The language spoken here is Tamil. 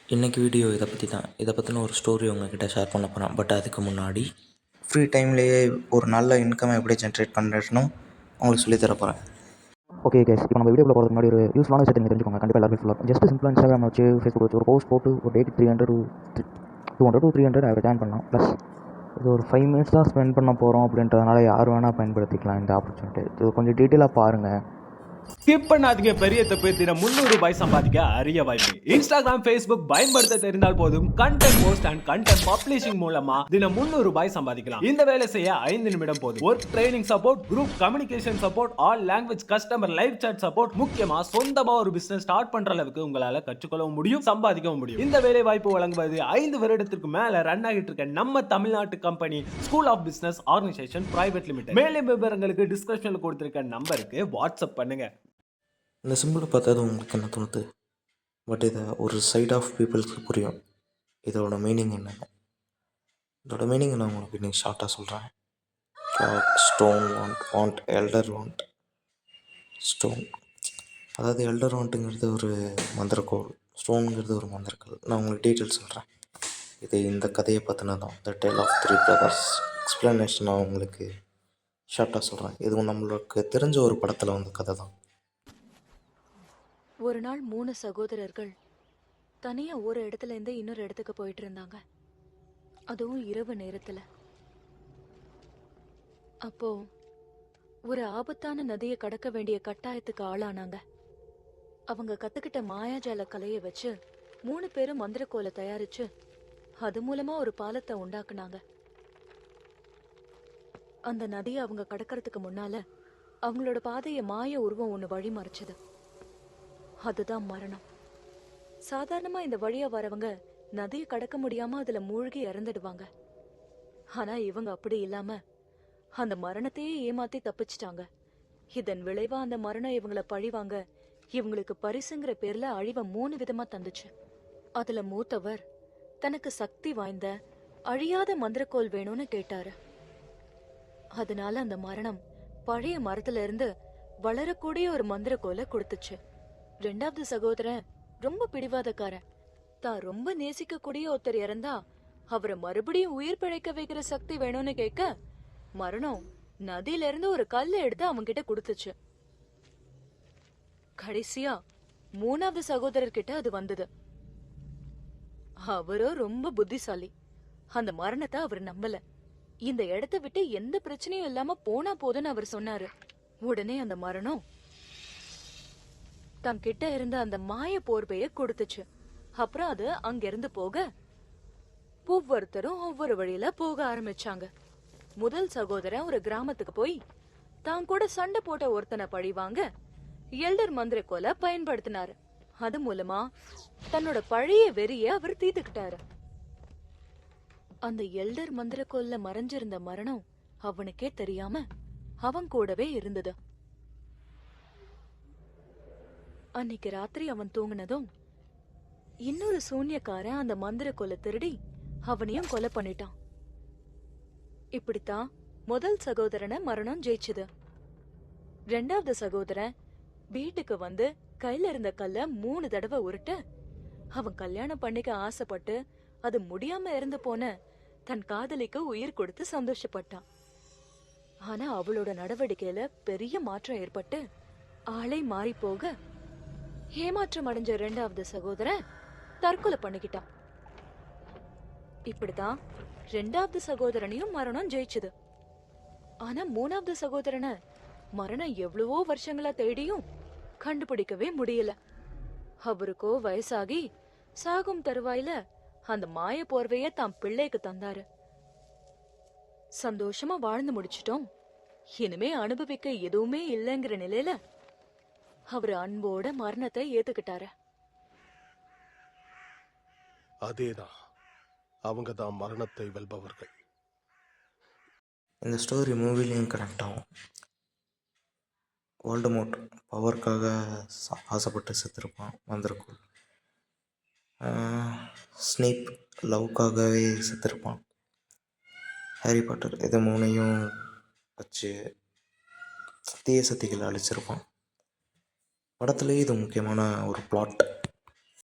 இன்றைக்கி வீடியோ இதை பற்றி தான். இதை பற்றின ஒரு ஸ்டோரி உங்ககிட்ட ஷேர் பண்ண போகிறேன். பட் அதுக்கு முன்னாடி ஃப்ரீ டைம்லேயே ஒரு நல்ல இன்கம் எப்படி ஜென்ரேட் பண்ணுறதுன்னு உங்களுக்கு சொல்லித்தர போகிறேன். ஓகே கேஸ், இப்போ நம்ம வீடியோக்குள்ள போகிறதுக்கு முன்னாடி ஒரு யூஸ்ஃபுல்லான விஷயத்தை நீங்கள் தெரிஞ்சுக்கோங்க. கண்டிப்பாக எல்லாரும் யூஸ்ஃபுல்லாக ஜஸ்ட் சிம்பிளாக இன்ஸ்டாகிராம் வச்சு ஃபேஸ்புக் வச்சு ஒரு போஸ்ட் போட்டு ஒரு டேக்கு 200 to 300 ஜாயின் பண்ணலாம். ப்ளஸ் இது ஒரு 5 மினிட்ஸ் தான் ஸ்பெண்ட் பண்ண போகிறோம் அப்படின்றதுனால யார் வேணால் பயன்படுத்திக்கலாம் இந்த ஆப்பர்ச்சுனிட்டி. இது கொஞ்சம் டீட்டெயிலாக பாருங்கள். ஸ்கிப் பண்ணாதீங்க. பெரிய தப்பு. தினம் 300 ரூபாய் சம்பாதிக்க அரிய வாய்ப்பு. இன்ஸ்டாகிராம், ஃபேஸ்புக் பயன்படுத்த தெரிந்தால் போதும். Content post and content publishing மூலமா தினம் 300 ரூபாய் சம்பாதிக்கலாம். இந்த வேலை செய்ய 5 நிமிடம் போதும். Work training support, group communication support, all language customer live chat support, முக்கியமா சொந்தமா ஒரு பிசினஸ் ஸ்டார்ட் பண்ற அளவுக்கு உங்களால கற்றுக்கொள்ளவும் முடியும், சம்பாதிக்கவும் முடியும். இந்த வேலை வாய்ப்பு வழங்குவது 5 வருடத்திற்கு மேல ரன் ஆகிட்டு இருக்க நம்ம தமிழ்நாட்டு company school of business organisation private limited. மேலும் விவரங்களுக்கு டிஸ்கிரிப்ஷன்ல கொடுத்திருக்க நம்பருக்கு வாட்ஸ்அப் பண்ணுங்க. இந்த சிம்பிளை பார்த்தது உங்களுக்கு என்ன தோணுது? பட் இதை ஒரு சைட் ஆஃப் பீப்புளுக்கு புரியும். இதோட மீனிங் என்னென்னு. இதோட மீனிங் நான் உங்களுக்கு இன்னைக்கு ஷார்ட்டாக சொல்கிறேன். Stone want elder want stone. அதாவது எல்டர் வாண்ட்டுங்கிறது ஒரு மந்திரக்கோள், ஸ்டோனுங்கிறது ஒரு மந்திரக்கல். நான் உங்களுக்கு டீட்டெயில் சொல்கிறேன். இது இந்த கதையை பற்றினதான், the tale of 3 brothers. Explanation நான் உங்களுக்கு ஷார்ட்டாக சொல்கிறேன். இது நம்மளுக்கு தெரிஞ்ச ஒரு படத்தில் வந்த கதை தான். ஒரு நாள் 3 சகோதரர்கள் தனியா ஒரு இடத்துல இருந்து இன்னொரு இடத்துக்கு போயிட்டு இருந்தாங்க. அதுவும் இரவு நேரத்துல. அப்போ ஒரு ஆபத்தான நதியை கடக்க வேண்டிய கட்டாயத்துக்கு ஆளானாங்க. அவங்க கத்துக்கிட்ட மாயாஜால கலையை வச்சு 3 பேரும் மந்திரக்கோலை தயாரிச்சு அது மூலமா ஒரு பாலத்தை உண்டாக்குனாங்க. அந்த நதியை அவங்க கடக்கிறதுக்கு முன்னால அவங்களோட பாதையை மாய உருவம் ஒண்ணு வழி மறைச்சது. அதுதான் மரணம். சாதாரணமா இந்த வழியா வரவங்க நதியை கடக்க முடியாம அதுல மூழ்கி இறந்துடுவாங்க. ஆனா இவங்க அப்படி இல்லாம அந்த மரணத்தையே ஏமாத்தி தப்பிச்சிட்டாங்க. இதன் விளைவா அந்த மரணம் இவங்கள பழிவாங்க இவங்களுக்கு பரிசுங்கிற பேர்ல அழிவை 3 விதமா தந்துச்சு. அதுல மூத்தவர் தனக்கு சக்தி வாய்ந்த அழியாத மந்திரக்கோல் வேணும்னு கேட்டாரு. அதனால அந்த மரணம் பழைய மரத்துல இருந்து வளரக்கூடிய ஒரு மந்திரக்கோலை கொடுத்துச்சு. 2வது சகோதரன் ரொம்ப பிடிவாதக்காரன். தான் ரொம்ப நேசிக்கக்கூடிய ஒருத்தர் இறந்தா அவரை மறுபடியும் உயிர் பிழைக்க வைக்கிற சக்தி வேணும்னு கேட்க மரணம் நதியில இருந்து ஒரு கல்லை எடுத்து அவங்க கிட்ட கொடுத்துச்சு. கடைசியா 3வது சகோதரர்கிட்ட அது வந்தது. அவரோ ரொம்ப புத்திசாலி. அந்த மரணத்தை அவர் நம்பல. இந்த இடத்தை விட்டு எந்த பிரச்சனையும் இல்லாம போனா போதுன்னு அவர் சொன்னாரு. உடனே அந்த மரணம் தன் கிட்ட இருந்த அந்த மாய போர்வைய கொடுத்துச்சு. அப்புறம் அது அங்கிருந்து போக ஒவ்வொருத்தரும் ஒவ்வொரு வழியில போக ஆரம்பிச்சாங்க. முதல் சகோதரன் ஒரு கிராமத்துக்கு போய் தான் கூட சண்டை போட்ட ஒருத்தனை பழிவாங்க எல்டர் மந்திரக்கோலை பயன்படுத்தினாரு. அது மூலமா தன்னோட பழைய வெறிய அவர் தீர்த்துக்கிட்டாரு. அந்த எல்டர் மந்திரக்கோல்ல மறைஞ்சிருந்த மரணம் அவனுக்கே தெரியாம அவன் கூடவே இருந்தது. அன்னைக்கு ராத்திரி அவன் தூங்கினதும் இன்னொரு சூன்யக்காரன் அந்த மந்திரக்கோலை திருடி அவனையும் கொலை பண்ணிட்டான். இப்படித்தான் முதல் சகோதரனை மரணம் ஜெயிச்சுது. 2வது சகோதரன் வீட்டுக்கு வந்து கையில இருந்த கல்ல 3 தடவை உருட்ட அவன் கல்யாணம் பண்ணிக்க ஆசைப்பட்டு அது முடியாம இறந்து போன தன் காதலிக்கு உயிர் கொடுத்து சந்தோஷப்பட்டான். ஆனா அவளோட நடவடிக்கையில பெரிய மாற்றம் ஏற்பட்டு ஆளை மாறி போக ஏமாற்றம் அடைஞ்ச 2வது சகோதரன் தற்கொலை பண்ணிக்கிட்டான். இப்படிதான் 2வது சகோதரனையும் மரணம் ஜெயிச்சுது. ஆனா 3வது சகோதரனை மரணம் எவ்வளவோ வருஷங்களா தேடியும் கண்டுபிடிக்கவே முடியல. அவருக்கோ வயசாகி சாகும் தருவாயில அந்த மாய போர்வைய தான் பிள்ளைக்கு தந்தாரு. சந்தோஷமா வாழ்ந்து முடிச்சிட்டோம், இனிமே அனுபவிக்க எதுவுமே இல்லைங்கிற நிலையில அவரு அன்போட மரணத்தை ஏத்துக்கிட்டாரு. அதேதான், அவங்க தான் மரணத்தை வெல்பவர்கள். இந்த ஸ்டோரி மூவிலையும் கனெக்ட் ஆகும். வோல்டமோர்ட் பவருக்காக ஆசைப்பட்டு செத்துருப்பான் மந்திரக்கோள். ஸ்னேப் லவ்க்காகவே செத்துருப்பான். ஹாரி பாட்டர் இதை 3ஐயும் வச்சு தீய சக்திகளை அழிச்சிருப்பான். படத்துலேயே இது முக்கியமான ஒரு பிளாட்.